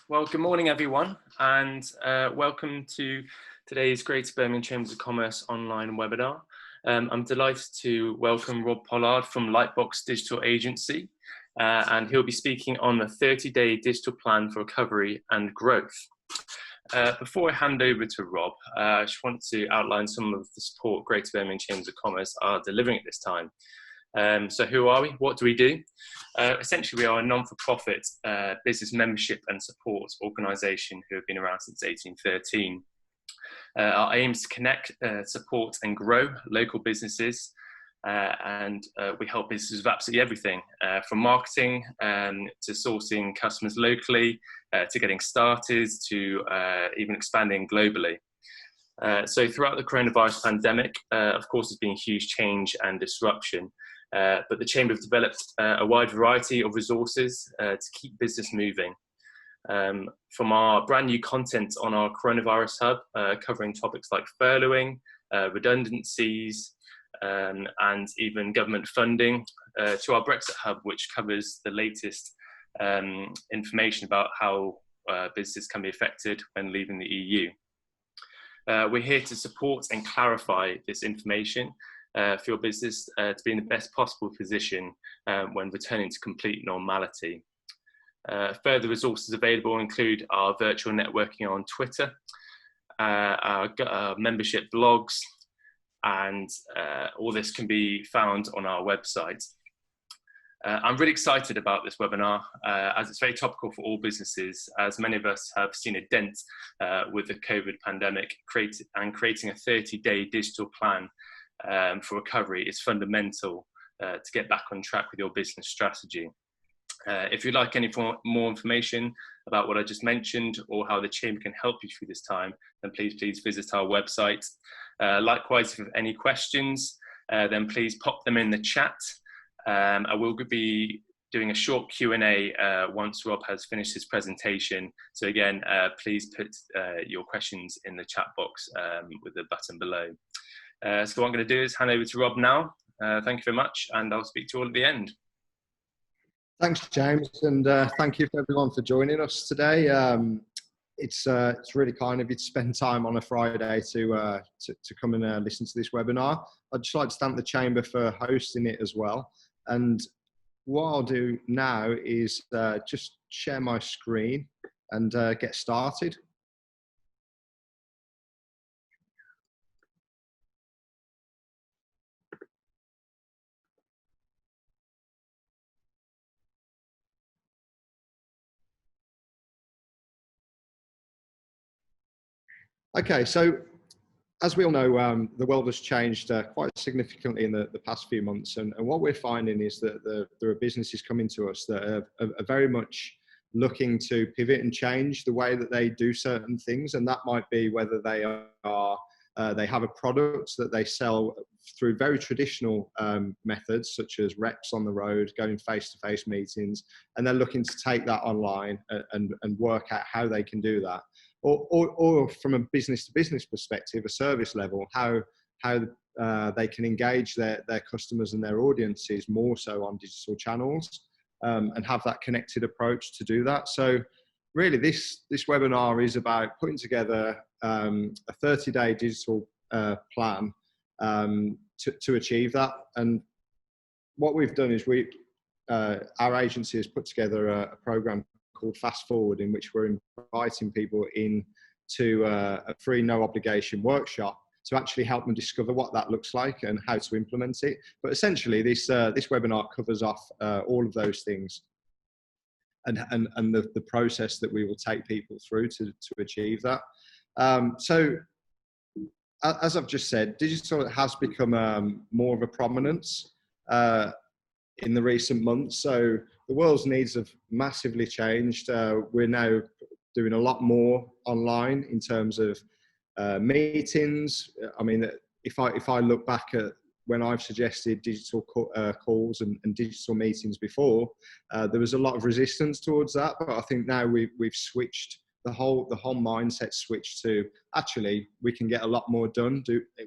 Well, good morning, everyone, and welcome to today's Greater Birmingham Chambers of Commerce online webinar. I'm delighted to welcome Rob Pollard from Lightbox Digital agency, and he'll be speaking on the 30-day digital plan for recovery and growth. Before I hand over to Rob, I just want to outline some of the support Greater Birmingham Chambers of Commerce are delivering at this time. So who are we? What do we do? Essentially, we are a non-for-profit business membership and support organisation who have been around since 1813. Our aim is to connect, support and grow local businesses, and we help businesses with absolutely everything, from marketing to sourcing customers locally, to getting started, to even expanding globally. So throughout the coronavirus pandemic, of course, there's been huge change and disruption. But the Chamber have developed a wide variety of resources to keep business moving. From our brand new content on our coronavirus hub, covering topics like furloughing, redundancies, and even government funding, to our Brexit hub, which covers the latest information about how businesses can be affected when leaving the EU. We're here to support and clarify this information for your business to be in the best possible position when returning to complete normality. Further resources available include our virtual networking on Twitter, our membership blogs, and all this can be found on our website. I'm really excited about this webinar as it's very topical for all businesses, as many of us have seen a dent with the COVID pandemic, creating a 30-day digital plan for recovery is fundamental to get back on track with your business strategy. If you'd like any more information about what I just mentioned or how the Chamber can help you through this time, then please visit our website. Likewise, if you have any questions, then please pop them in the chat. I will be doing a short Q&A once Rob has finished his presentation. So again, please put your questions in the chat box with the button below. So what I'm going to do is hand over to Rob now. Thank you very much, and I'll speak to you all at the end. Thanks, James, and thank you for everyone for joining us today. It's really kind of you to spend time on a Friday to come and listen to this webinar. I'd just like to thank the Chamber for hosting it as well. And what I'll do now is just share my screen and get started. Okay, so as we all know, the world has changed quite significantly in the past few months, and what we're finding is that there are businesses coming to us that are very much looking to pivot and change the way that they do certain things, and that might be whether they have a product that they sell through very traditional methods, such as reps on the road, going face-to-face meetings, and they're looking to take that online and work out how they can do that. Or from a business-to-business perspective, a service level, how they can engage their customers and their audiences more so on digital channels, and have that connected approach to do that. So really this webinar is about putting together a 30-day digital plan to achieve that. And what we've done is our agency has put together a program called Fast Forward, in which we're inviting people in to a free, no obligation workshop to actually help them discover what that looks like and how to implement it. But essentially, this webinar covers off all of those things and the process that we will take people through to achieve that. So, as I've just said, digital has become more of a prominence in the recent months. So the world's needs have massively changed. We're now doing a lot more online in terms of meetings. I mean, if I look back at when I've suggested digital calls and digital meetings before, there was a lot of resistance towards that. But I think now we've switched the whole mindset switched to actually we can get a lot more done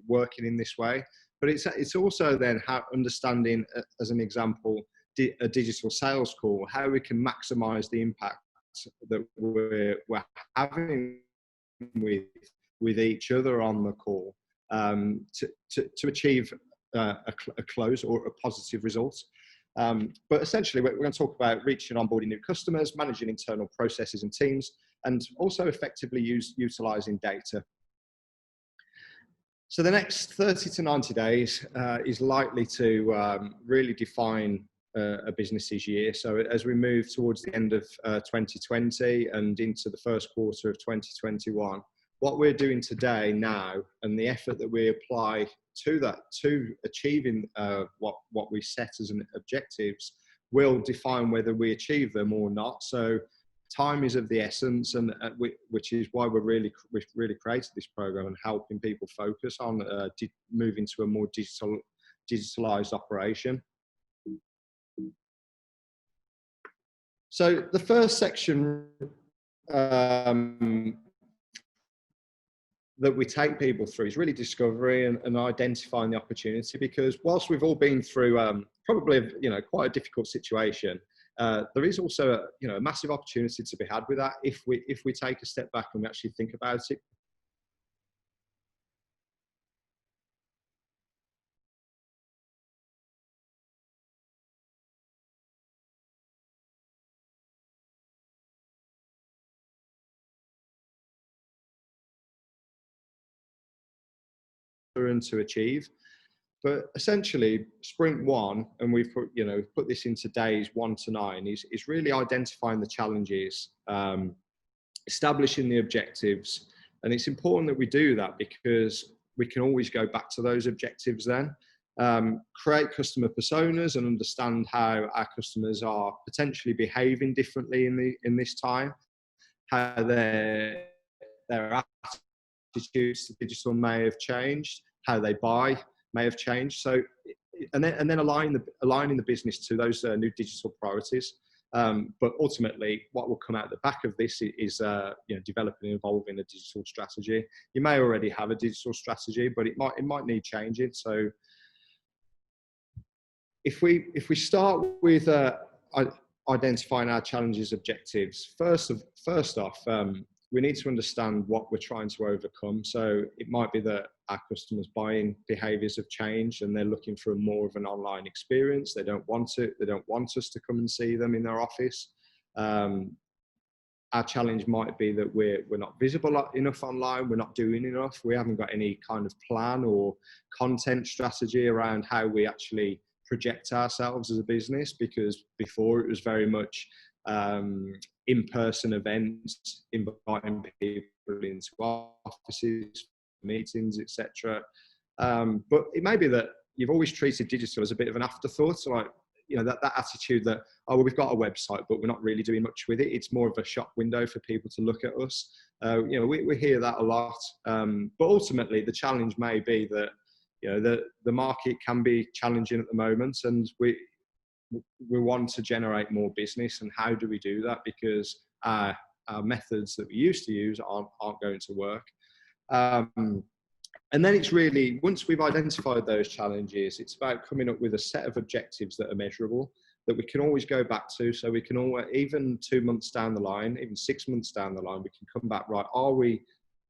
working in this way. But it's also then how understanding, as an example, a digital sales call, how we can maximize the impact that we're having with each other on the call to achieve a close or a positive result. But essentially, we're going to talk about reaching and onboarding new customers, managing internal processes and teams, and also effectively utilizing data. So the next 30 to 90 days is likely to really define a business's year. So as we move towards the end of 2020 and into the first quarter of 2021, what we're doing today now and the effort that we apply to that, to achieving what we set as an objectives, will define whether we achieve them or not. So time is of the essence, and which is why we've really created this program and helping people focus on moving to a more digitalized operation. So the first section that we take people through is really discovery and identifying the opportunity, because whilst we've all been through probably quite a difficult situation, there is also a massive opportunity to be had with that if we take a step back and we actually think about it. And to achieve. But essentially, sprint one, and we've put this into days 1 to 9, is really identifying the challenges, establishing the objectives. And it's important that we do that because we can always go back to those objectives then. Create customer personas and understand how our customers are potentially behaving differently in this time, how their attitudes to digital may have changed, how they buy may have changed. So, and then aligning the business to those new digital priorities. But ultimately, what will come out the back of this is developing and evolving a digital strategy. You may already have a digital strategy, but it might need changing. So, if we start with identifying our challenges, objectives, first off, we need to understand what we're trying to overcome. So it might be that our customers' buying behaviours have changed and they're looking for more of an online experience. They don't want us to come and see them in their office. Our challenge might be that we're not visible enough online. We're not doing enough. We haven't got any kind of plan or content strategy around how we actually project ourselves as a business, because before it was very much in-person events, inviting people into offices, meetings, etc. But it may be that you've always treated digital as a bit of an afterthought. So like, that attitude that, oh, well, we've got a website, but we're not really doing much with it. It's more of a shop window for people to look at us. We hear that a lot. But ultimately, the challenge may be that, the market can be challenging at the moment, and we want to generate more business. And how do we do that? Because our methods that we used to use aren't going to work. And then it's really, once we've identified those challenges, it's about coming up with a set of objectives that are measurable, that we can always go back to. So we can always, even 2 months down the line, even 6 months down the line, we can come back, right,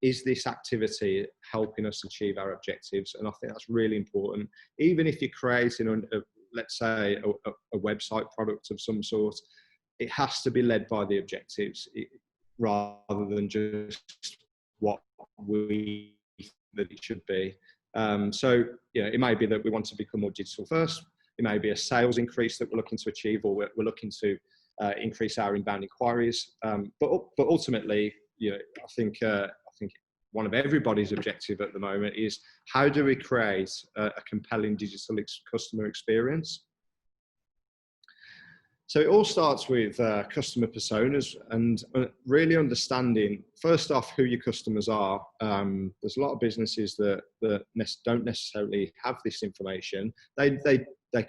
is this activity helping us achieve our objectives? And I think that's really important. Even if you're creating let's say a website product of some sort, it has to be led by the objectives rather than just what we think that it should be. So it may be that we want to become more digital first. It may be a sales increase that we're looking to achieve, or we're looking to increase our inbound inquiries. But ultimately, I think one of everybody's objective at the moment is, how do we create a compelling digital customer experience? So it all starts with customer personas and really understanding, first off, who your customers are. There's a lot of businesses that don't necessarily have this information. They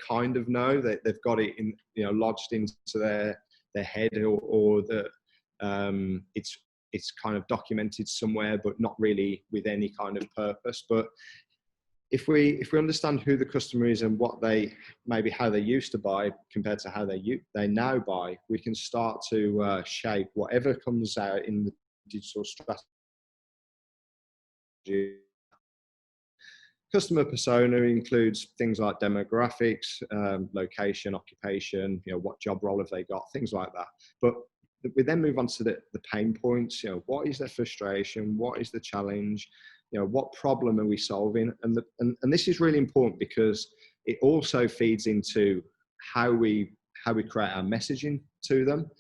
kind of know that they've got it in, lodged into their head, or that it's kind of documented somewhere, but not really with any kind of purpose. But if we understand who the customer is and what maybe how they used to buy compared to how they now buy, we can start to shape whatever comes out in the digital strategy. Customer persona includes things like demographics, location, occupation, what job role have they got, things like that. But we then move on to the pain points. What is their frustration? What is the challenge? What problem are we solving? And this is really important because it also feeds into how we create our messaging to them.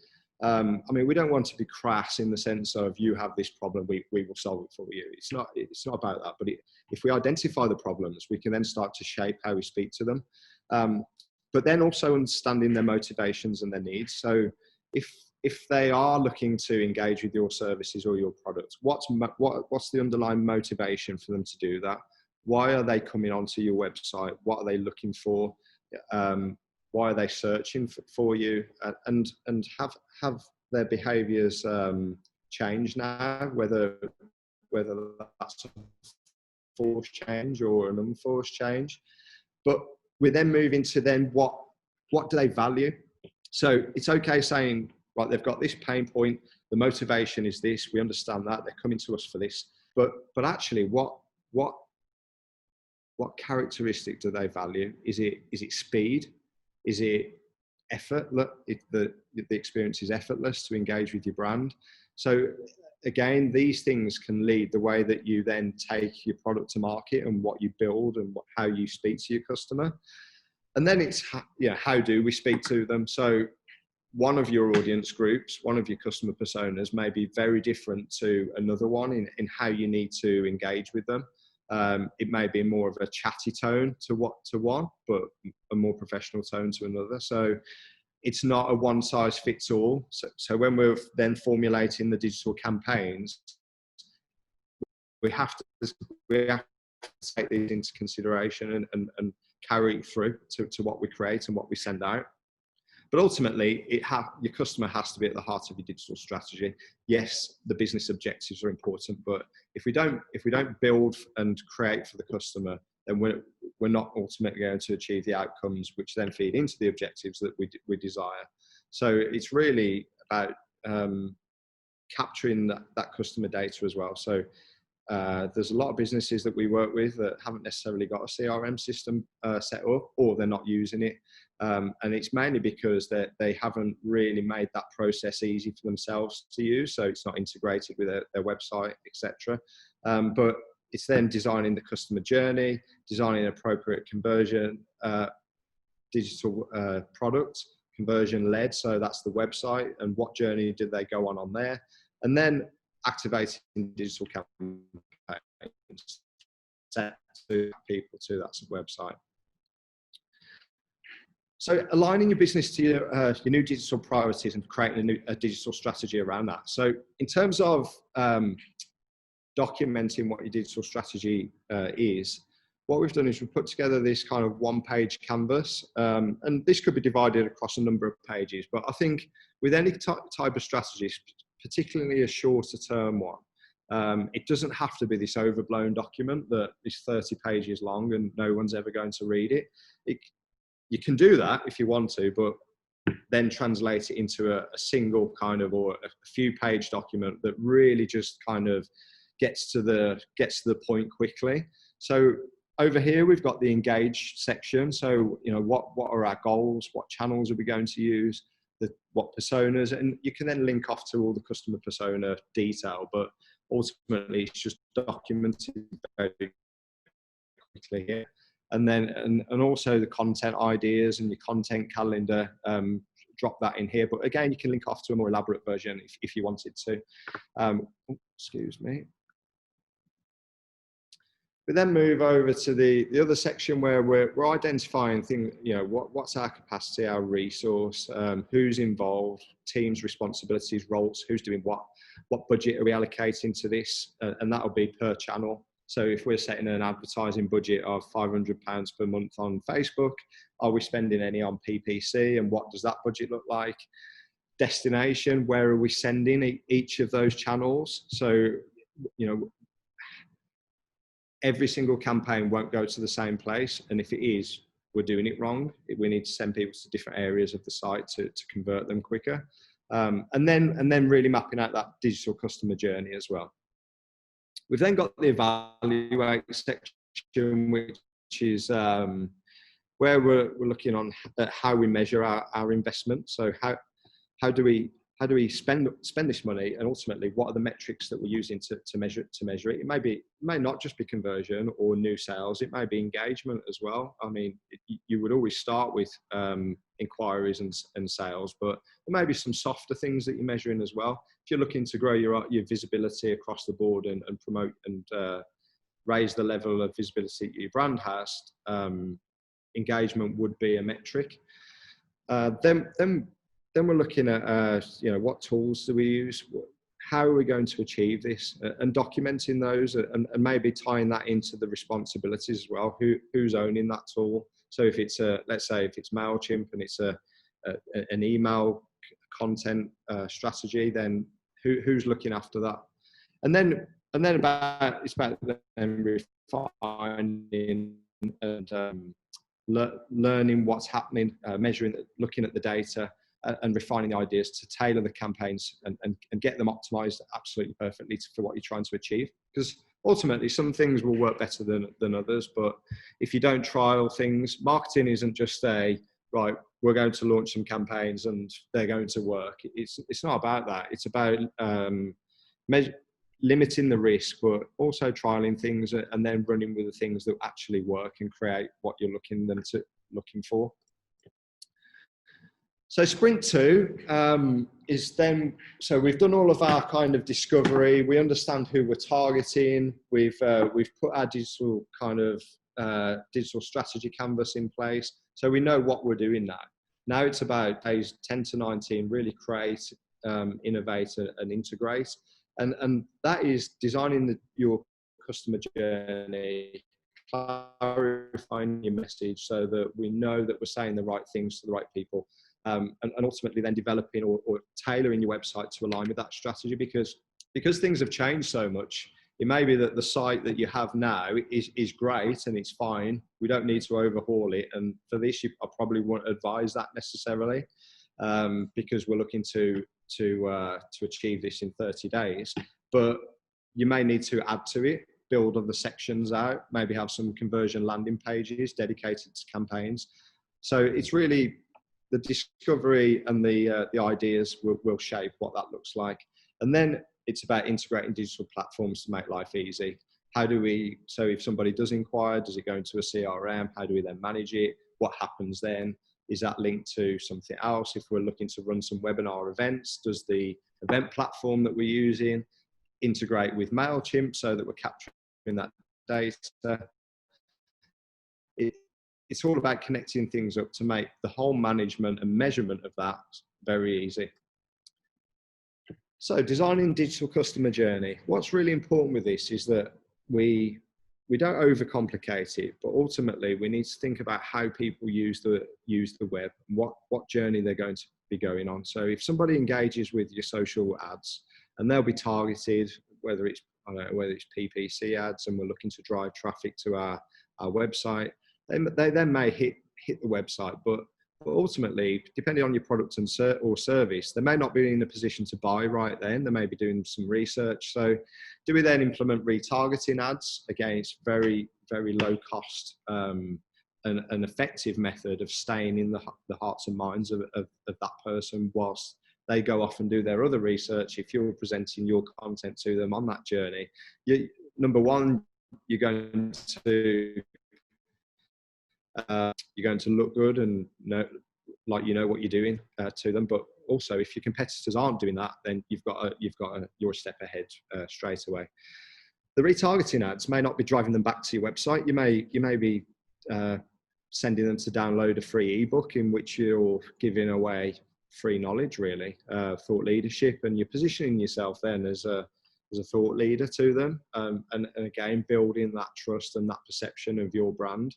I mean, we don't want to be crass in the sense of you have this problem, we will solve it for you. It's not about that. But if we identify the problems, we can then start to shape how we speak to them. But then also understanding their motivations and their needs. So if they are looking to engage with your services or your products, what's the underlying motivation for them to do that? Why are they coming onto your website? What are they looking for? Why are they searching for you? And have their behaviours changed now? Whether that's a forced change or an unforced change. But we then move into what do they value? So it's okay saying, right, they've got this pain point, the motivation is this, we understand that, they're coming to us for this. But actually what characteristic do they value? Is it speed? Is it effort? The experience is effortless to engage with your brand. So again, these things can lead the way that you then take your product to market and what you build and how you speak to your customer. And then it's, how do we speak to them? So one of your audience groups, one of your customer personas may be very different to another one in how you need to engage with them. It may be more of a chatty tone to one, but a more professional tone to another. So it's not a one size fits all. So when we're then formulating the digital campaigns, we have to take these into consideration and carry it through to what we create and what we send out. But ultimately, your customer has to be at the heart of your digital strategy. Yes, the business objectives are important, but if we don't build and create for the customer, then we're not ultimately going to achieve the outcomes which then feed into the objectives that we desire. So it's really about capturing that customer data as well. So there's a lot of businesses that we work with that haven't necessarily got a CRM system set up, or they're not using it. And it's mainly because they haven't really made that process easy for themselves to use. So it's not integrated with their website, etc. But it's then designing the customer journey, designing appropriate conversion, digital product, conversion led. So that's the website and what journey did they go on there. And then activating digital campaigns set to people to that website. So aligning your business to your new digital priorities and creating a digital strategy around that. So in terms of documenting what your digital strategy is, what we've done is we've put together this kind of one-page canvas, and this could be divided across a number of pages. But I think with any type of strategy, particularly a shorter term one, it doesn't have to be this overblown document that is 30 pages long and no one's ever going to read it. You can do that if you want to, but then translate it into a single kind of, or a few page document that really just kind of gets to the point quickly. So over here, we've got the engage section. So, what are our goals? What channels are we going to use? What personas? And you can then link off to all the customer persona detail, but ultimately it's just documented very quickly here. And then, and also the content ideas and your content calendar, drop that in here. But again, you can link off to a more elaborate version if you wanted to. Excuse me. We then move over to the other section where we're identifying things, what's our capacity, our resource, who's involved, teams, responsibilities, roles, who's doing what budget are we allocating to this, and that'll be per channel. So if we're setting an advertising budget of £500 per month on Facebook, are we spending any on PPC, and what does that budget look like? Destination, where are we sending each of those channels? So, every single campaign won't go to the same place. And if it is, we're doing it wrong. We need to send people to different areas of the site to convert them quicker. And then really mapping out that digital customer journey as well. We've then got the evaluate section, which is where we're looking at how we measure our investment. So how do we spend this money, and ultimately what are the metrics that we're using to measure it? It may not just be conversion or new sales. It may be engagement as well. I mean, you would always start with inquiries and sales, but there may be some softer things that you're measuring as well. If you're looking to grow your visibility across the board and promote and raise the level of visibility your brand has, engagement would be a metric. Then we're looking at, what tools do we use? How are we going to achieve this? And documenting those and maybe tying that into the responsibilities as well. Who's owning that tool? So if it's let's say if it's MailChimp and it's an email content strategy, then who's looking after that? And then it's about then refining and learning what's happening, measuring, looking at the data, and refining the ideas to tailor the campaigns and get them optimized absolutely perfectly for what you're trying to achieve. Because ultimately, some things will work better than others. But if you don't trial things, marketing isn't just right, we're going to launch some campaigns and they're going to work. It's not about that. It's about limiting the risk, but also trialing things and then running with the things that actually work and create what you're looking for. So sprint 2 is then, so we've done all of our kind of discovery. We understand who we're targeting. We've put our digital digital strategy canvas in place. So we know what we're doing now. Now it's about days 10 to 19, really create, innovate and integrate. And that is designing your customer journey, clarifying your message so that we know that we're saying the right things to the right people. And ultimately then developing or tailoring your website to align with that strategy, because things have changed so much. It may be that the site that you have now is great and it's fine. We don't need to overhaul it. And for this, I probably won't advise that necessarily, because we're looking to achieve this in 30 days. But you may need to add to it, build other sections out, maybe have some conversion landing pages dedicated to campaigns. So it's really the discovery and the ideas will shape what that looks like. And then it's about integrating digital platforms to make life easy. So if somebody does inquire, does it go into a CRM? How do we then manage it? What happens then? Is that linked to something else? If we're looking to run some webinar events, does the event platform that we're using integrate with MailChimp so that we're capturing that data? It's all about connecting things up to make the whole management and measurement of that very easy. So designing digital customer journey. What's really important with this is that we don't overcomplicate it, but ultimately we need to think about how people use the web and what journey they're going to be going on. So if somebody engages with your social ads, and they'll be targeted, whether it's PPC ads and we're looking to drive traffic to our website, they then may hit the website, but ultimately, depending on your product or service, they may not be in a position to buy right then. They may be doing some research. So do we then implement retargeting ads? Again, it's very, very low cost, an effective method of staying in the hearts and minds of that person whilst they go off and do their other research. If you're presenting your content to them on that journey, number one, you're going to look good and know what you're doing to them. But also, if your competitors aren't doing that, then you're a step ahead straight away. The retargeting ads may not be driving them back to your website. You may be sending them to download a free ebook in which you're giving away free knowledge, really, thought leadership, and you're positioning yourself then as a thought leader to them, and again building that trust and that perception of your brand.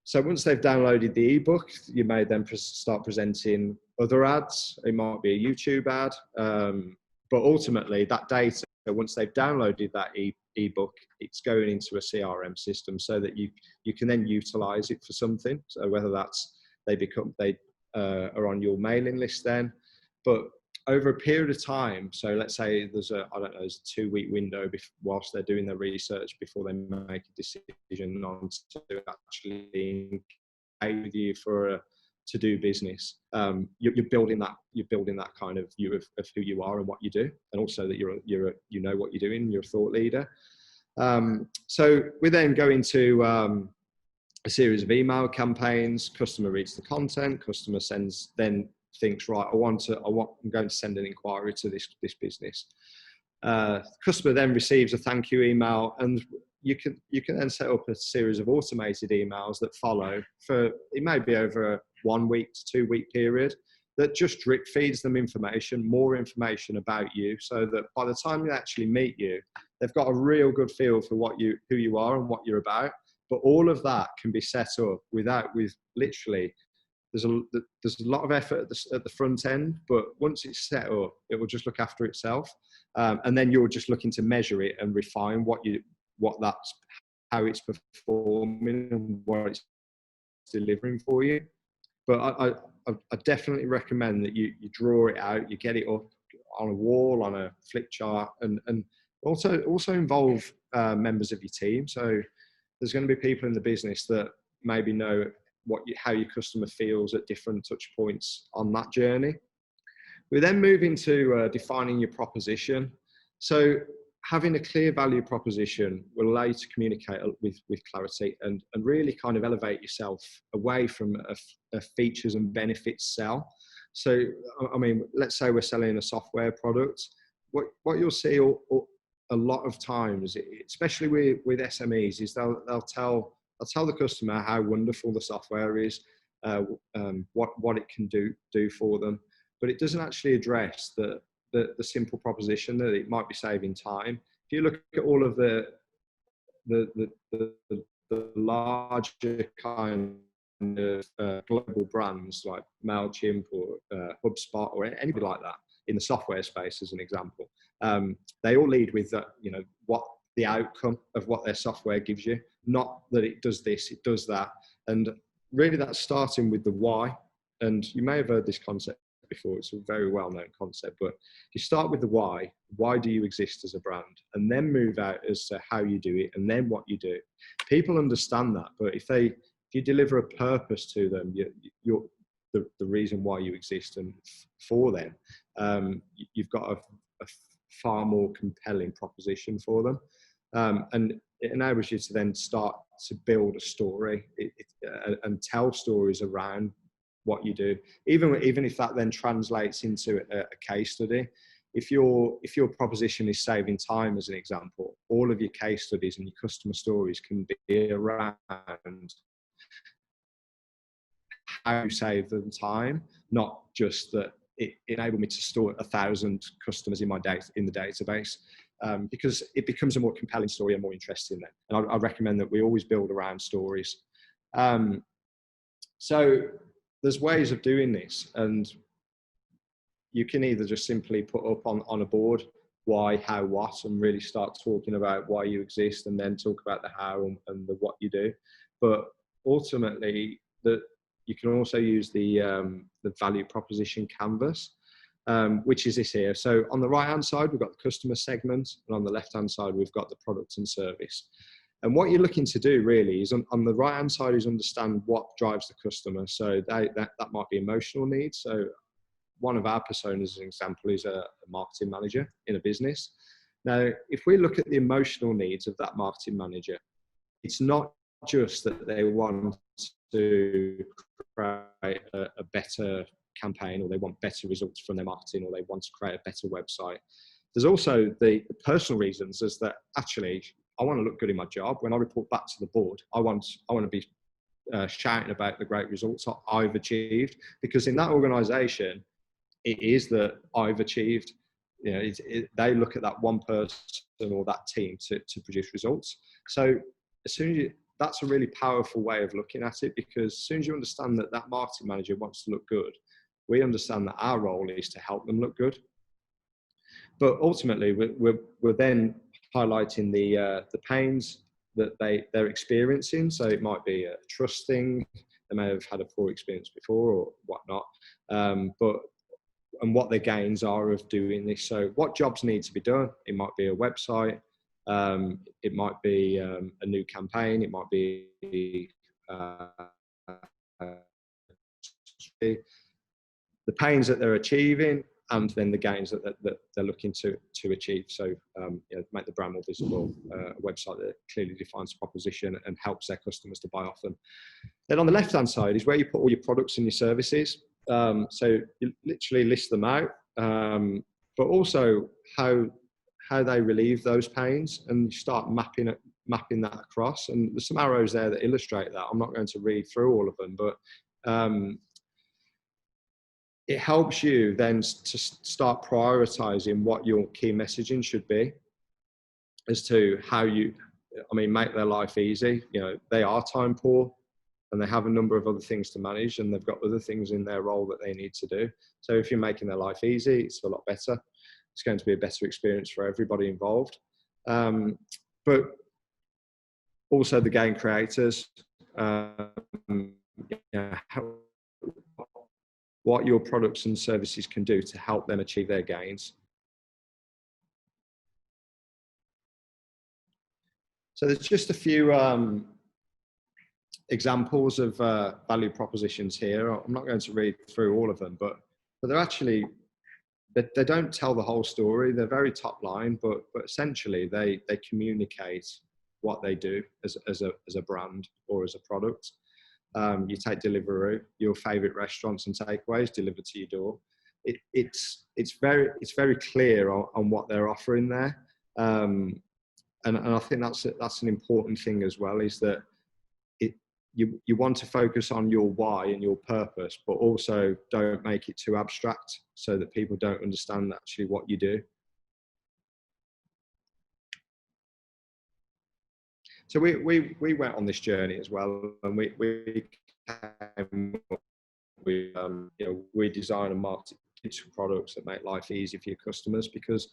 So once they've downloaded the ebook, you may then start presenting other ads. It might be a YouTube ad, but ultimately that data, once they've downloaded that ebook, it's going into a CRM system so that you can then utilize it for something. So whether that's they are on your mailing list then, but over a period of time, so let's say there's a 2-week window whilst they're doing their research before they make a decision on to actually engage with you to do business. You're building that kind of view of who you are and what you do, and also that you know what you're doing. You're a thought leader. So we then go into a series of email campaigns. Customer reads the content. Customer then thinks, right, I'm going to send an inquiry to this business. Customer then receives a thank you email, and you can then set up a series of automated emails that follow for, it may be over a 1 week to 2 week period, that just drip feeds them more information about you, so that by the time they actually meet you, they've got a real good feel for who you are and what you're about. But all of that can be set up with literally, there's a lot of effort at the front end, but once it's set up, it will just look after itself. And then you're just looking to measure it and refine how it's performing and what it's delivering for you. But I definitely recommend that you draw it out, you get it up on a wall, on a flip chart, and also involve members of your team. So there's going to be people in the business that maybe know how your customer feels at different touch points on that journey. We then move into defining your proposition. So having a clear value proposition will allow you to communicate with clarity and really kind of elevate yourself away from a features and benefits sell. So, I mean, let's say we're selling a software product. What you'll see a lot of times, especially with SMEs, is they'll tell the customer how wonderful the software is, what it can do for them, but it doesn't actually address the simple proposition that it might be saving time. If you look at all of the larger kind of global brands like MailChimp or HubSpot or anybody like that in the software space, as an example, they all lead with what the outcome of what their software gives you, not that it does this, it does that. And really that's starting with the why. And you may have heard this concept before, it's a very well-known concept, but you start with the why do you exist as a brand, and then move out as to how you do it and then what you do. People understand that, but if you deliver a purpose to them, you're the reason why you exist, and for them, you've got a far more compelling proposition for them. And it enables you to then start to build a story and tell stories around what you do, even if that then translates into a case study. If your proposition is saving time, as an example, all of your case studies and your customer stories can be around how you save them time, not just that it enabled me to store 1,000 customers in the database, because it becomes a more compelling story and more interesting then. And I recommend that we always build around stories. So there's ways of doing this, and you can either just simply put up on a board why, how, what, and really start talking about why you exist, and then talk about the how and the what you do. But ultimately, you can also use the value proposition canvas, which is this here. So on the right hand side, we've got the customer segment, and on the left hand side, we've got the product and service. And what you're looking to do really is on the right hand side is understand what drives the customer. So that might be emotional needs. So one of our personas, as an example, is a marketing manager in a business. Now, if we look at the emotional needs of that marketing manager, it's not just that they want to create a better campaign, or they want better results from their marketing, or they want to create a better website. There's also the personal reasons, as that actually I want to look good in my job. When I report back to the board, I want to be shouting about the great results I've achieved, because in that organisation, it is that I've achieved. You know, they look at that one person or that team to produce results. So that's a really powerful way of looking at it, because as soon as you understand that marketing manager wants to look good, we understand that our role is to help them look good. But ultimately, we're then highlighting the pains that they're experiencing. So it might be a trust thing. They may have had a poor experience before or whatnot, and what the gains are of doing this. So what jobs need to be done? It might be a website. It might be a new campaign. It might be the pains that they're achieving, and then the gains that they're looking to achieve. So make the brand more visible, a website that clearly defines the proposition and helps their customers to buy off them. Then on the left-hand side is where you put all your products and your services. So you literally list them out, but also how they relieve those pains, and you start mapping that across. And there's some arrows there that illustrate that. I'm not going to read through all of them, but it helps you then to start prioritizing what your key messaging should be as to how you, make their life easy. They are time poor and they have a number of other things to manage, and they've got other things in their role that they need to do. So if you're making their life easy, it's a lot better. It's going to be a better experience for everybody involved. But also the game creators, what your products and services can do to help them achieve their gains. So there's just a few examples of value propositions here. I'm not going to read through all of them, but they're actually, they don't tell the whole story. They're very top line, but essentially they communicate what they do as a brand or as a product. You take Deliveroo, your favorite restaurants and takeaways delivered to your door. It's very clear on what they're offering there, and I think that's an important thing as well, is that you want to focus on your why and your purpose, but also don't make it too abstract so that people don't understand actually what you do. So we went on this journey as well, and we design and market digital products that make life easy for your customers, because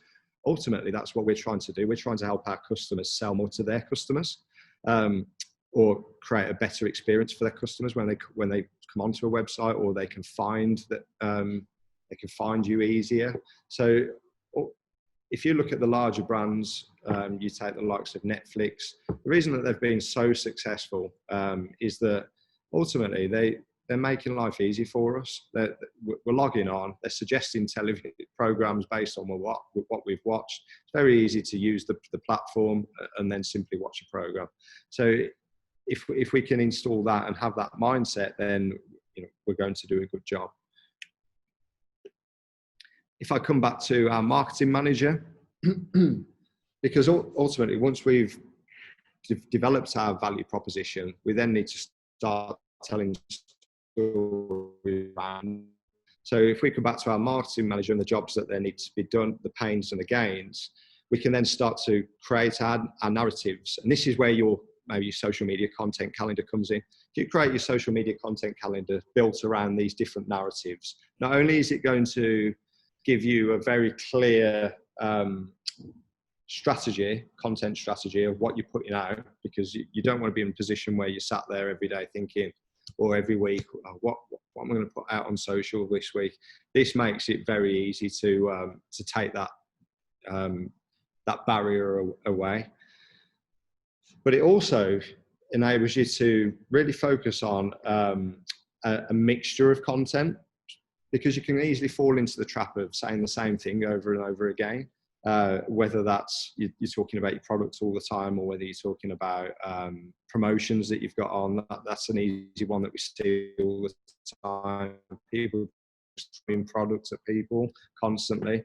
ultimately that's what we're trying to do. We're trying to help our customers sell more to their customers, or create a better experience for their customers when they come onto a website, or they can find that they can find you easier. So if you look at the larger brands, you take the likes of Netflix, the reason that they've been so successful is that ultimately they're making life easy for us. We're logging on, they're suggesting television programs based on what we've watched. It's very easy to use the platform and then simply watch a program. So if we can install that and have that mindset, then we're going to do a good job. If I come back to our marketing manager, because ultimately once we've developed our value proposition, we then need to start telling stories. So if we come back to our marketing manager and the jobs that there need to be done, the pains and the gains, we can then start to create our narratives. And this is where maybe your social media content calendar comes in. If you create your social media content calendar built around these different narratives, not only is it going to give you a very clear content strategy of what you're putting out, because you don't want to be in a position where you're sat there every day thinking, or every week, what am I going to put out on social this week? This makes it very easy to take that barrier away. But it also enables you to really focus on a mixture of content, because you can easily fall into the trap of saying the same thing over and over again, whether that's you're talking about your products all the time, or whether you're talking about promotions that you've got on. That's an easy one that we see all the time. People stream products at people constantly,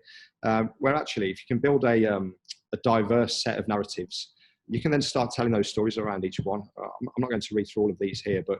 where actually if you can build a diverse set of narratives, you can then start telling those stories around each one. I'm not going to read through all of these here, but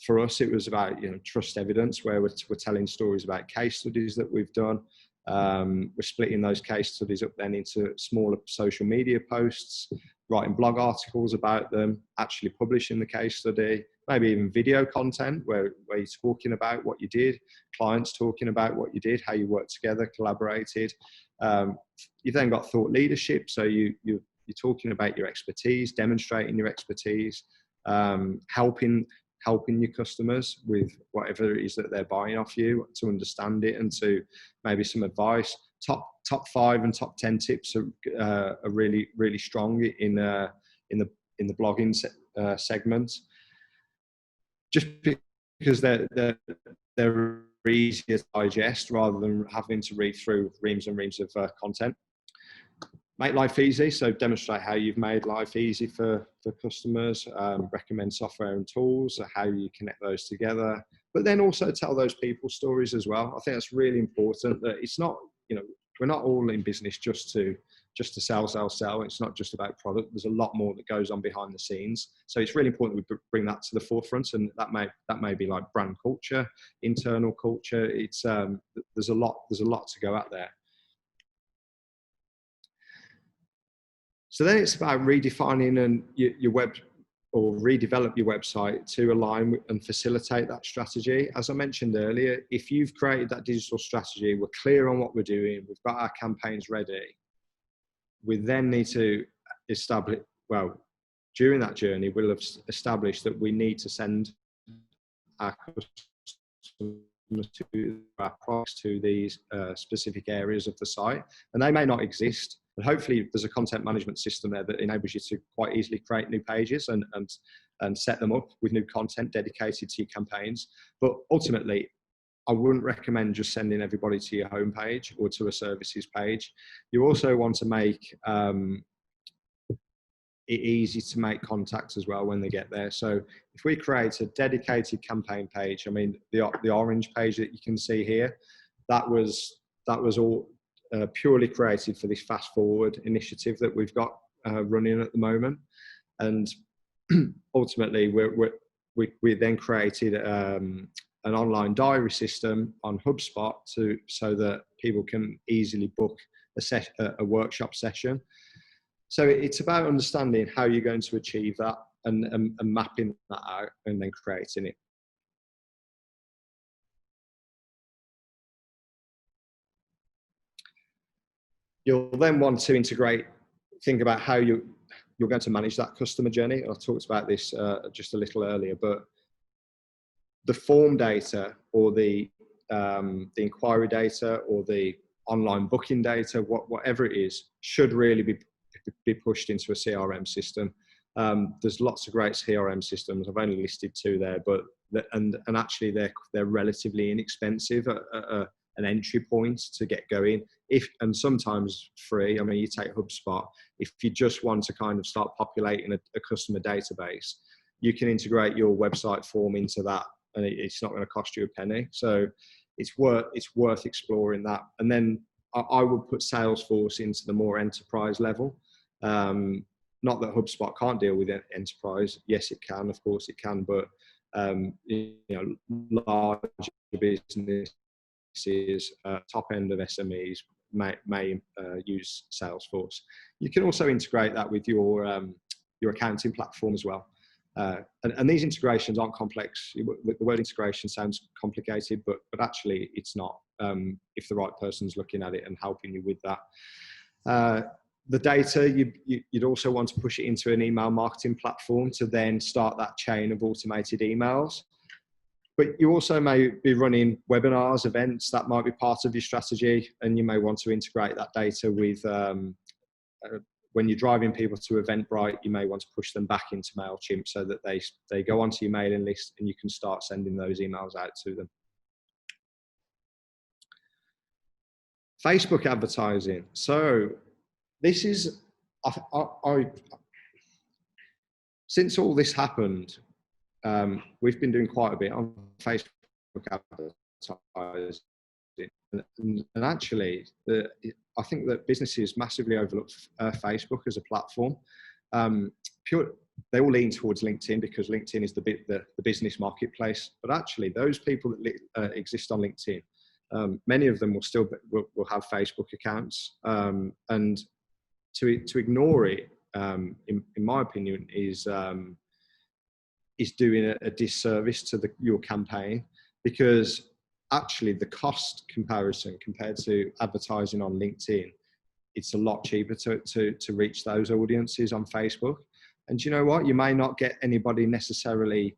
for us, it was about trust evidence, where we're telling stories about case studies that we've done. We're splitting those case studies up then into smaller social media posts, writing blog articles about them, actually publishing the case study, maybe even video content where you're talking about what you did, clients talking about what you did, how you worked together, collaborated. You've then got thought leadership. So you're talking about your expertise, demonstrating your expertise, helping your customers with whatever it is that they're buying off you, to understand it, and to maybe some advice. Top 5 and top 10 tips are really, really strong in the blogging segment, just because they're easier to digest rather than having to read through reams and reams of content. Make life easy, so demonstrate how you've made life easy for customers, recommend software and tools, how you connect those together, but then also tell those people stories as well. I think that's really important, that it's not, we're not all in business just to sell. It's not just about product. There's a lot more that goes on behind the scenes. So it's really important we bring that to the forefront, and that may be like brand culture, internal culture. It's there's a lot to go at there. So then it's about redefining your web, or redevelop your website to align with and facilitate that strategy. As I mentioned earlier, if you've created that digital strategy, we're clear on what we're doing, we've got our campaigns ready, we then need to establish, well, during that journey, we'll have established that we need to send our customers to our products to these specific areas of the site, and they may not exist. But hopefully there's a content management system there that enables you to quite easily create new pages and set them up with new content dedicated to your campaigns. But ultimately, I wouldn't recommend just sending everybody to your homepage or to a services page. You also want to make it easy to make contacts as well when they get there. So if we create a dedicated campaign page, I mean, the orange page that you can see here, that was all purely created for this fast forward initiative that we've got running at the moment. And ultimately we then created an online diary system on HubSpot so that people can easily book a workshop session. So it's about understanding how you're going to achieve that and mapping that out and then creating it. You'll then want to think about how you're going to manage that customer journey. I talked about this just a little earlier, but the form data or the inquiry data or the online booking data, whatever it is, should really be pushed into a CRM system. There's lots of great CRM systems. I've only listed 2 there, but and actually they're relatively inexpensive at an entry point to get going, and sometimes free. I mean, you take HubSpot, if you just want to kind of start populating a customer database, you can integrate your website form into that, and it's not going to cost you a penny. So it's worth exploring that. And then I would put Salesforce into the more enterprise level. Not that HubSpot can't deal with enterprise. Yes, it can. Of course, it can. But large businesses, top end of SMEs may use Salesforce. You can also integrate that with your accounting platform as well. And these integrations aren't complex. The word integration sounds complicated, but actually it's not, if the right person's looking at it and helping you with that. The data, you'd also want to push it into an email marketing platform to then start that chain of automated emails. But you also may be running webinars, events, that might be part of your strategy, and you may want to integrate that data with, when you're driving people to Eventbrite, you may want to push them back into MailChimp so that they go onto your mailing list and you can start sending those emails out to them. Facebook advertising. So this is, since all this happened, we've been doing quite a bit on Facebook advertising, and actually, I think that businesses massively overlook Facebook as a platform. They all lean towards LinkedIn because LinkedIn is the business marketplace. But actually, those people that exist on LinkedIn, many of them will have Facebook accounts, and to ignore it, in my opinion, is is doing a disservice to your campaign, because actually the cost comparison compared to advertising on LinkedIn, it's a lot cheaper to reach those audiences on Facebook. And you know what? You may not get anybody necessarily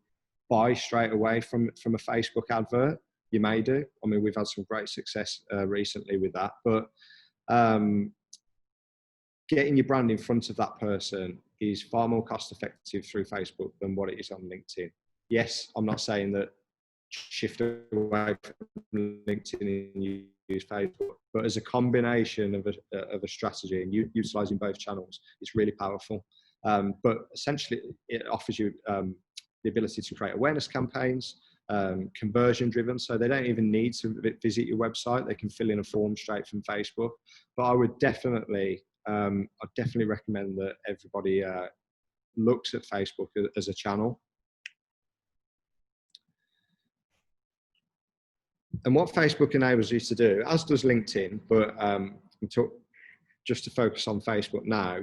buy straight away from a Facebook advert. You may do. I mean, we've had some great success recently with that. But getting your brand in front of that person is far more cost effective through Facebook than what it is on LinkedIn. Yes, I'm not saying that shift away from LinkedIn and use Facebook, but as a combination of a strategy and utilizing both channels, it's really powerful. But essentially, it offers you the ability to create awareness campaigns, conversion driven, so they don't even need to visit your website. They can fill in a form straight from Facebook. But I would definitely recommend that everybody looks at Facebook as a channel. And what Facebook enables you to do, as does LinkedIn, but just to focus on Facebook now,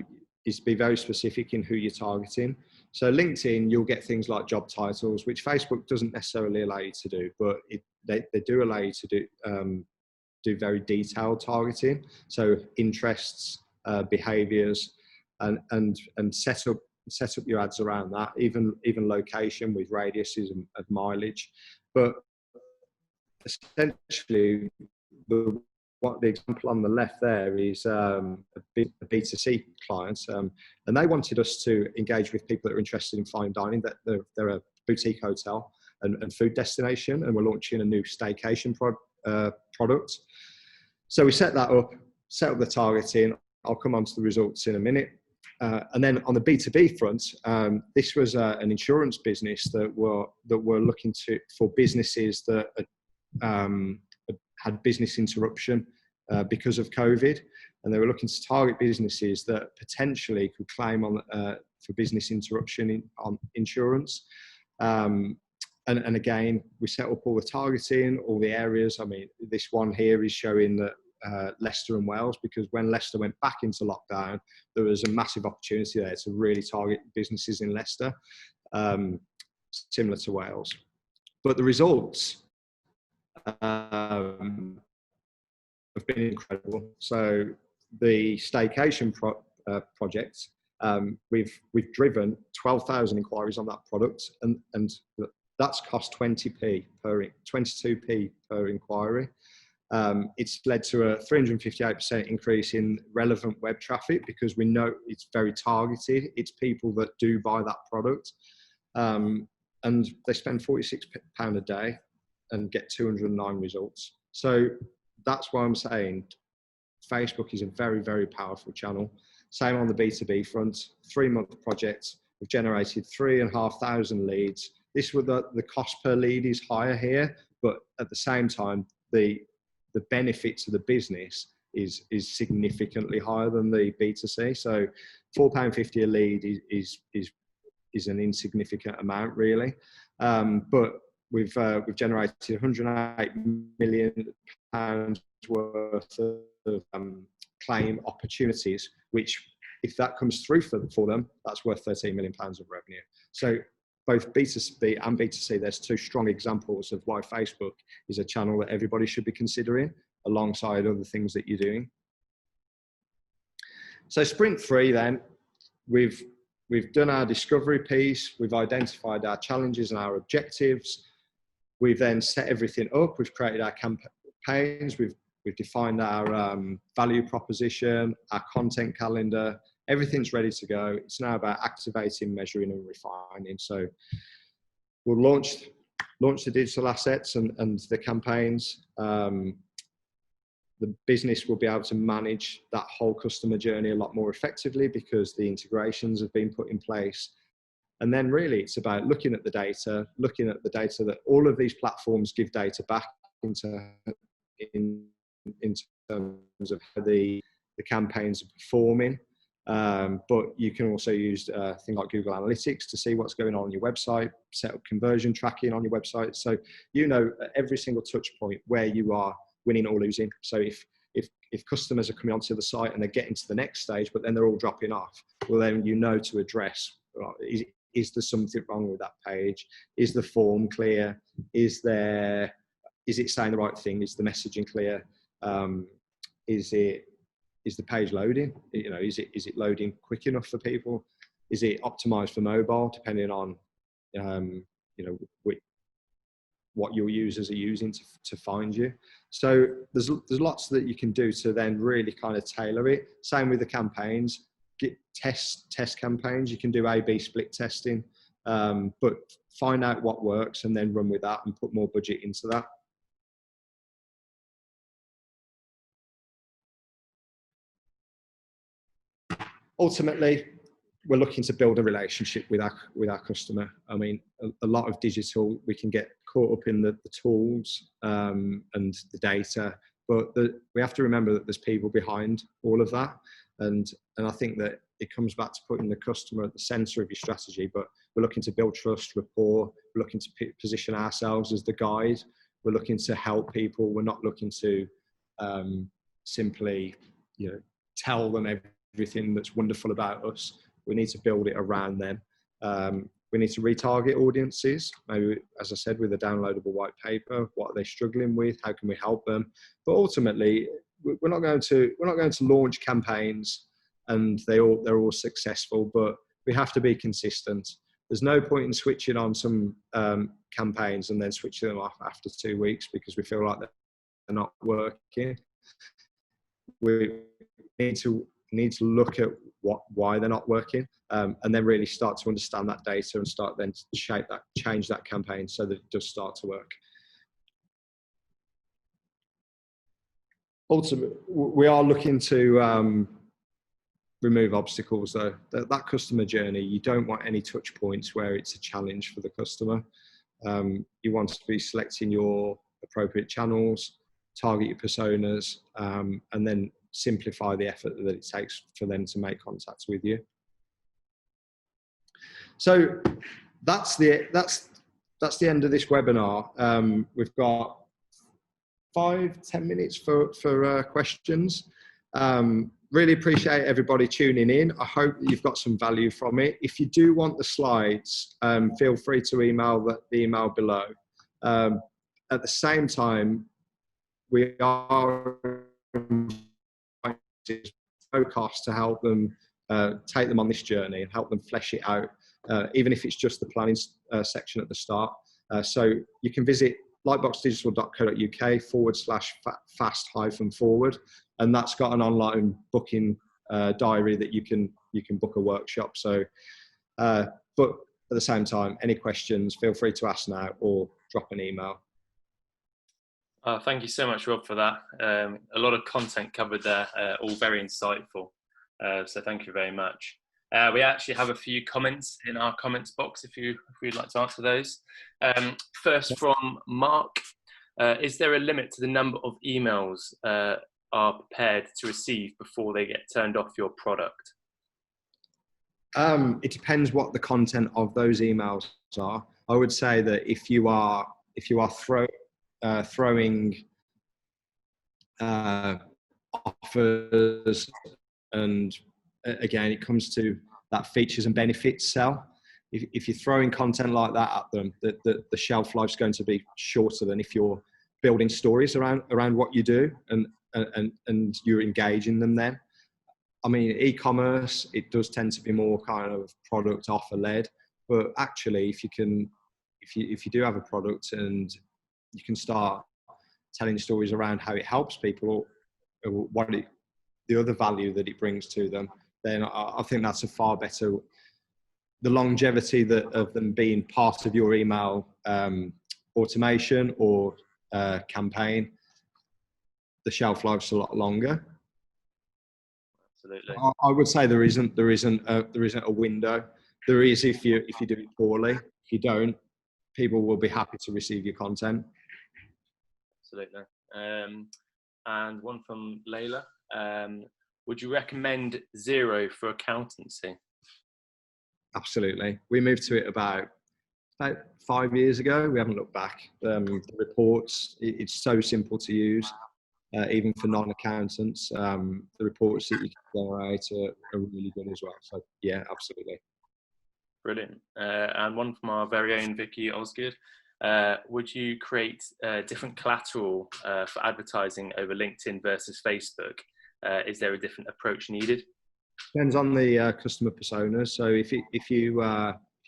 is to be very specific in who you're targeting. So LinkedIn, you'll get things like job titles, which Facebook doesn't necessarily allow you to do, but they do allow you to do very detailed targeting. So interests, behaviors, and set up your ads around that, even location with radiuses of mileage. But essentially, the example on the left there is a B2C client, and they wanted us to engage with people that are interested in fine dining. That they're a boutique hotel and food destination, and we're launching a new staycation product. So we set up the targeting. I'll come on to the results in a minute. And then on the B2B front, this was an insurance business that were looking for businesses that had business interruption because of COVID, and they were looking to target businesses that potentially could claim for business interruption on insurance. And again, we set up all the targeting, all the areas. I mean, this one here is showing that Leicester and Wales, because when Leicester went back into lockdown, there was a massive opportunity there to really target businesses in Leicester, similar to Wales. But the results have been incredible. So the staycation project, we've driven 12,000 inquiries on that product, and that's cost 22p per inquiry. It's led to a 358% increase in relevant web traffic, because we know it's very targeted. It's people that do buy that product, and they spend £46 a day and get 209 results. So that's why I'm saying Facebook is a very, very powerful channel. Same on the B2B front. 3-month project, we've generated 3,500 leads. This was the cost per lead is higher here, but at the same time, the benefit to the business is significantly higher than the B2C. So £4.50 a lead is an insignificant amount, really. But we've generated £108 million worth of claim opportunities, which, if that comes through for them, that's worth £13 million of revenue. So both B2B and B2C, there's two strong examples of why Facebook is a channel that everybody should be considering alongside other things that you're doing. So sprint 3 then, we've done our discovery piece, we've identified our challenges and our objectives, we've then set everything up, we've created our campaigns, we've defined our value proposition, our content calendar, everything's ready to go. It's now about activating, measuring and refining. So we'll launch the digital assets and the campaigns. The business will be able to manage that whole customer journey a lot more effectively because the integrations have been put in place. And then really it's about looking at the data that all of these platforms give data back in terms of how the campaigns are performing. But you can also use things like Google Analytics to see what's going on your website, set up conversion tracking on your website. So you know at every single touch point where you are winning or losing. So if customers are coming onto the site and they're getting to the next stage, but then they're all dropping off, well then you know to address, is there something wrong with that page? Is the form clear? Is it saying the right thing? Is the messaging clear? Is the page loading? Is it loading quick enough for people? Is it optimized for mobile, depending on what your users are using to find you? So there's lots that you can do to then really kind of tailor it. Same with the campaigns. Get test campaigns. You can do A/B split testing, but find out what works and then run with that and put more budget into that. Ultimately, we're looking to build a relationship with our customer. I mean, a lot of digital, we can get caught up in the tools and the data, but we have to remember that there's people behind all of that. And I think that it comes back to putting the customer at the center of your strategy, but we're looking to build trust, rapport. We're looking to position ourselves as the guide. We're looking to help people. We're not looking to simply, tell them everything that's wonderful about us. We need to build it around them. We need to retarget audiences, maybe, as I said, with a downloadable white paper. What are they struggling with? How can we help them? But ultimately, we're not going to launch campaigns and they're all successful. But we have to be consistent. There's no point in switching on some campaigns and then switching them off after 2 weeks because we feel like they're not working. We need to look at why they're not working, and then really start to understand that data and start then to change that campaign so that it does start to work. Ultimately, we are looking to remove obstacles though. That customer journey, you don't want any touch points where it's a challenge for the customer. You want to be selecting your appropriate channels, target your personas, and then simplify the effort that it takes for them to make contact with you. So that's the end of this webinar. We've got 5-10 minutes for questions. Really appreciate everybody tuning in. I hope that you've got some value from it. If you do want the slides, feel free to email the email below. At the same time, we are no cost to help them take them on this journey and help them flesh it out, even if it's just the planning section at the start. So you can visit lightboxdigital.co.uk/fast-forward, and that's got an online booking diary that you can book a workshop. So, but at the same time, any questions, feel free to ask now or drop an email. Thank you so much, Rob, for that. A lot of content covered there, all very insightful. So thank you very much. We actually have a few comments in our comments box if you'd like to answer those. First from Mark, is there a limit to the number of emails are prepared to receive before they get turned off your product? It depends what the content of those emails are. I would say that if you are throwing offers, and again, it comes to that features and benefits sell. If you're throwing content like that at them, the shelf life's going to be shorter than if you're building stories around what you do and you're engaging them then. I mean, e-commerce, it does tend to be more kind of product offer led, but actually if you do have a product and you can start telling stories around how it helps people, the other value that it brings to them, then I think that's a far better, the longevity of them being part of your email automation or campaign, the shelf life's a lot longer. Absolutely. I would say there isn't a window. There is if you do it poorly. If you don't, people will be happy to receive your content. Absolutely. And one from Layla. Would you recommend Xero for accountancy? Absolutely. We moved to it about 5 years ago. We haven't looked back. The reports, it's so simple to use, even for non-accountants. The reports that you can generate are really good as well. So yeah, absolutely. Brilliant. And one from our very own Vicky Osgood. Would you create different collateral for advertising over LinkedIn versus Facebook? Is there a different approach needed? Depends on the customer personas. So if you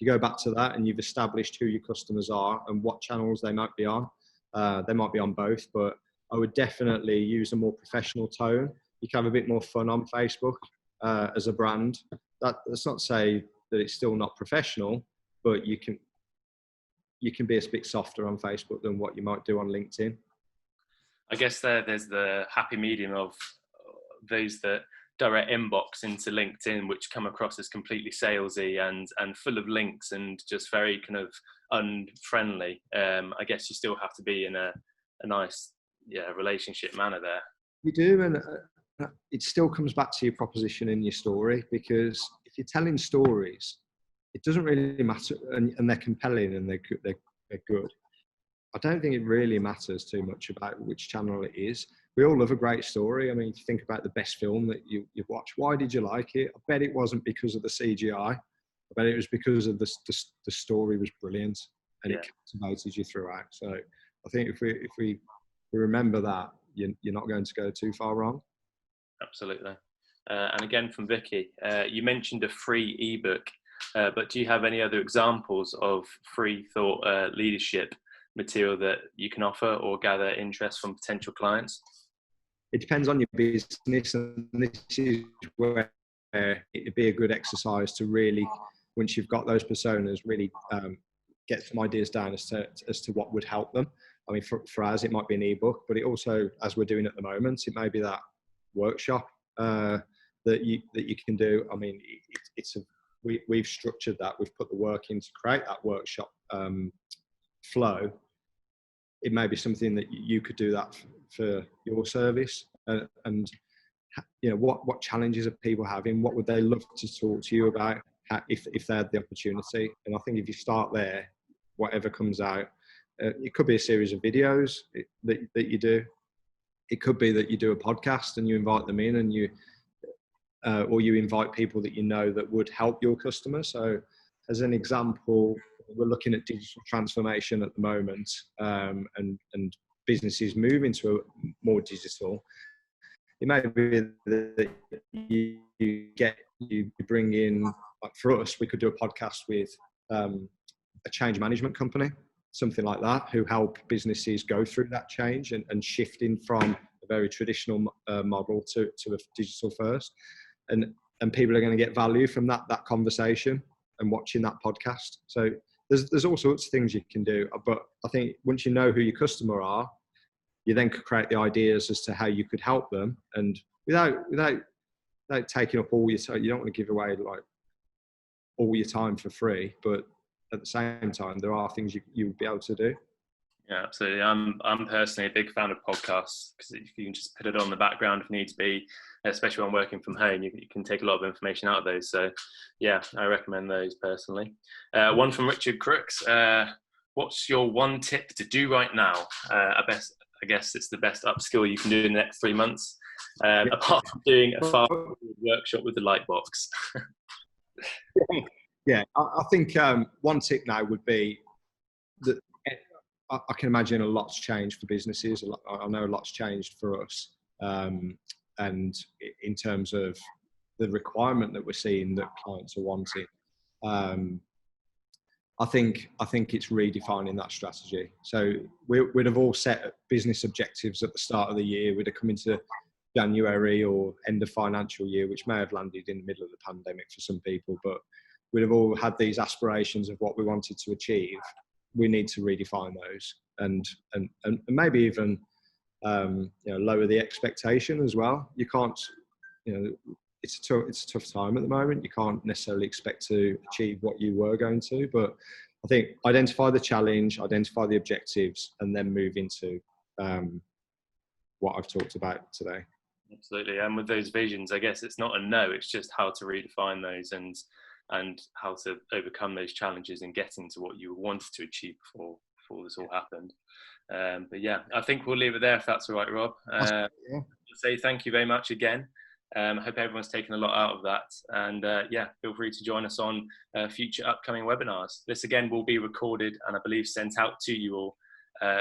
go back to that and you've established who your customers are and what channels they might be on both, but I would definitely use a more professional tone. You can have a bit more fun on Facebook as a brand. That's not to say that it's still not professional, but you can be a bit softer on Facebook than what you might do on LinkedIn. I guess there's the happy medium of those that direct inbox into LinkedIn, which come across as completely salesy and full of links and just very kind of unfriendly. I guess you still have to be in a nice relationship manner there. You do, and it still comes back to your proposition in your story, because if you're telling stories, it doesn't really matter, and they're compelling and they're good. I don't think it really matters too much about which channel it is. We all love a great story. I mean, if you think about the best film that you've watched, why did you like it? I bet it wasn't because of the CGI. I bet it was because of the story was brilliant and it captivated you throughout. So I think if we remember that, you're not going to go too far wrong. Absolutely. And again from Vicky, you mentioned a free ebook, but do you have any other examples of free thought leadership material that you can offer or gather interest from potential clients? It depends on your business, and this is where it'd be a good exercise to really, once you've got those personas, really get some ideas down as to what would help them. I mean, for us, it might be an ebook, but it also, as we're doing at the moment, it may be that workshop that you can do. I mean, we've structured that. We've put the work in to create that workshop flow. It may be something that you could do that for your service, and you know, what challenges are people having? What would they love to talk to you about if they had the opportunity? And I think if you start there, whatever comes out, it could be a series of videos that you do. It could be that you do a podcast and you invite them in, and or you invite people that you know that would help your customers. So as an example, we're looking at digital transformation at the moment, and businesses moving to a more digital. It may be that you bring in, like for us, we could do a podcast with a change management company, something like that, who help businesses go through that change and shifting from a very traditional model to a digital first. And people are going to get value from that conversation and watching that podcast. So there's all sorts of things you can do. But I think once you know who your customer are, you then could create the ideas as to how you could help them, and without taking up all your time. You don't want to give away like all your time for free, but at the same time, there are things you would be able to do. Yeah, absolutely. I'm personally a big fan of podcasts, because if you can just put it on the background if need to be, especially when working from home, you can take a lot of information out of those. So yeah, I recommend those personally. One from Richard Crooks. What's your one tip to do right now? I guess it's the best upskill you can do in the next 3 months, apart from doing a 5-week workshop with the Lightbox. Yeah, I think one tip now would be that I can imagine a lot's changed for businesses. I know a lot's changed for us, and in terms of the requirement that we're seeing that clients are wanting. I think it's redefining that strategy. So we'd have all set business objectives at the start of the year. We'd have come into January or end of financial year, which may have landed in the middle of the pandemic for some people, but we'd have all had these aspirations of what we wanted to achieve. We need to redefine those and maybe even lower the expectation as well. You can't, it's a tough time at the moment. You can't necessarily expect to achieve what you were going to, but I think identify the challenge, identify the objectives, and then move into what I've talked about today. Absolutely. And with those visions, I guess it's not a no, it's just how to redefine those and how to overcome those challenges and get into what you wanted to achieve before this all happened. But yeah, I think we'll leave it there if that's all right, Rob. Yeah. Say thank you very much again. I hope everyone's taken a lot out of that, and yeah, feel free to join us on future upcoming webinars. This again will be recorded and I believe sent out to you all.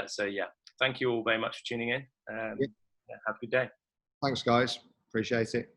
So yeah, thank you all very much for tuning in. Yeah, have a good day. Thanks, guys. Appreciate it.